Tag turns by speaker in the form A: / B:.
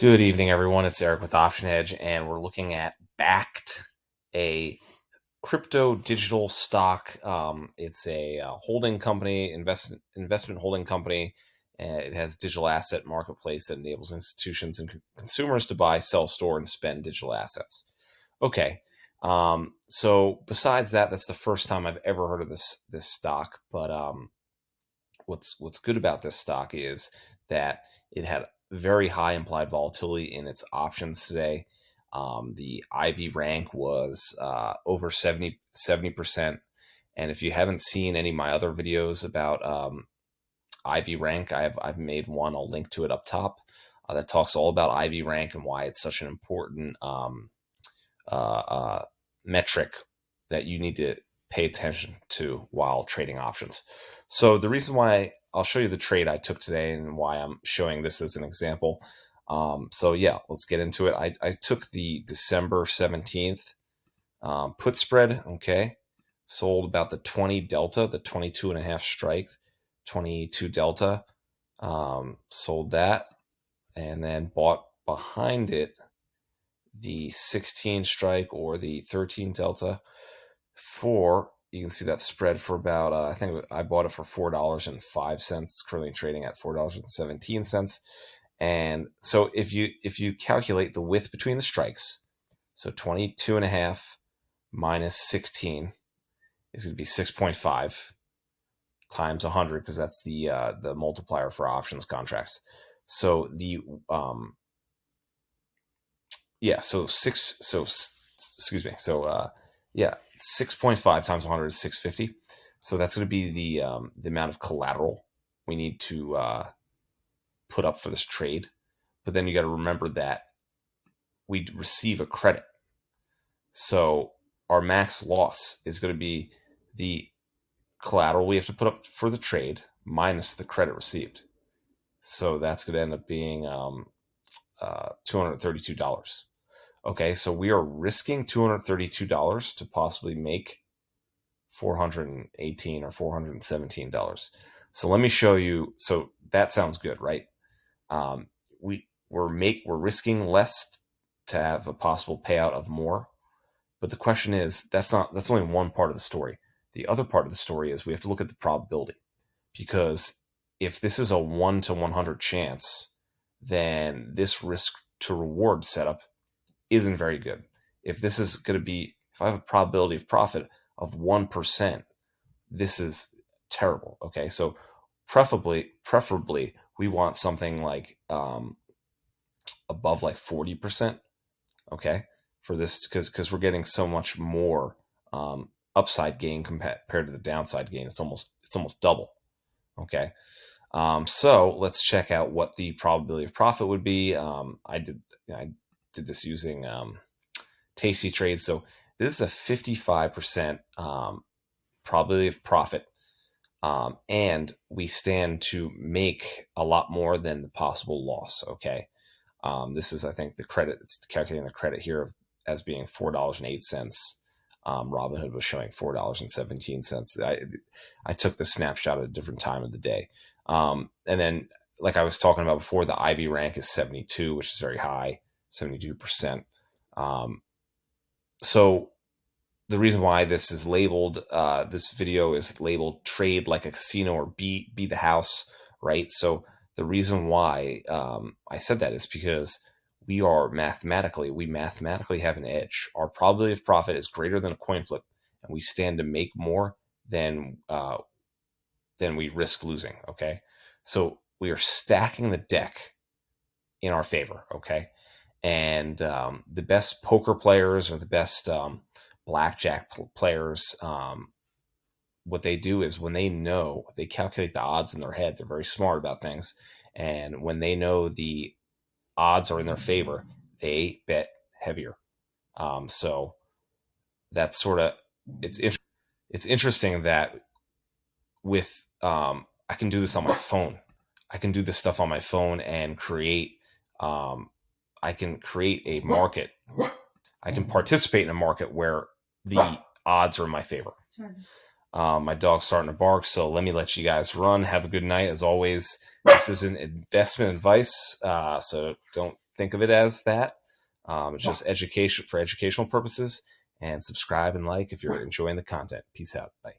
A: Good evening, everyone. It's Eric with Option Edge, and we're looking at Bakkt, a crypto digital stock. It's a holding company, investment holding company. It has digital asset marketplace that enables institutions and consumers to buy, sell, store, and spend digital assets. Okay. So besides that, that's the first time I've ever heard of this stock. But what's good about this stock is that it had very high implied volatility in its options today. The IV rank was over 70%. And if you haven't seen any of my other videos about IV rank, I've made one. I'll link to it up top that talks all about IV rank and why it's such an important uh, uh, metric that you need to pay attention to while trading options. So the reason why I'll show you the trade I took today and why I'm showing this as an example. So yeah, let's get into it. I took the December 17th put spread. Okay. Sold about the 20 delta, the 22.5 strike, 22 delta. Sold that and then bought behind it the 16 strike or the 13 delta for, you can see that spread for about I think I bought it for $4.05. It's currently trading at $4.17. And so if you calculate the width between the strikes, so 22.5 minus 16 is going to be 6.5 times 100, because that's the multiplier for options contracts. So the excuse me. So 6.5 times 100 is 650. So that's going to be the amount of collateral we need to put up for this trade. But then you got to remember that we receive a credit. So our max loss is going to be the collateral we have to put up for the trade minus the credit received. So that's going to end up being $232. Okay, so we are risking $232 to possibly make $418 or $417. So let me show you. So that sounds good, right? We're risking less to have a possible payout of more. But the question is, that's only one part of the story. The other part of the story is we have to look at the probability, because if this is a 1 to 100 chance, then this risk to reward setup isn't very good. If this is going to be, if I have a probability of profit of 1%, this is terrible. Okay, so preferably we want something like above like 40%. Okay, for this, because we're getting so much more upside gain compared to the downside gain. It's almost double. Okay, so let's check out what the probability of profit would be. I did this using Tasty Trade. So this is a 55% probability of profit, and we stand to make a lot more than the possible loss. Okay, this is, I think, the credit. It's calculating the credit here as being $4.08. Robinhood was showing $4.17. I took the snapshot at a different time of the day, and then, like I was talking about before, the IV rank is 72, which is very high, 72%. So the reason why this is labeled, this video is labeled "Trade Like a Casino" or "Be the House," right? So the reason why I said that is because we mathematically have an edge. Our probability of profit is greater than a coin flip, and we stand to make more than we risk losing. Okay, so we are stacking the deck in our favor. Okay, and the best poker players or the best blackjack players, what they do is when they calculate the odds in their head. They're very smart about things, and when they know the odds are in their favor, they bet heavier. So that's sort of, it's interesting that with I can do this on my phone. I can do this stuff on my phone and create. I can create a market. I can participate in a market where the odds are in my favor. My dog's starting to bark, so let me let you guys run. Have a good night. As always, this is an investment advice, so don't think of it as that. It's
B: Yeah.
A: just education for educational purposes. And subscribe and like if you're enjoying the content. Peace out. Bye.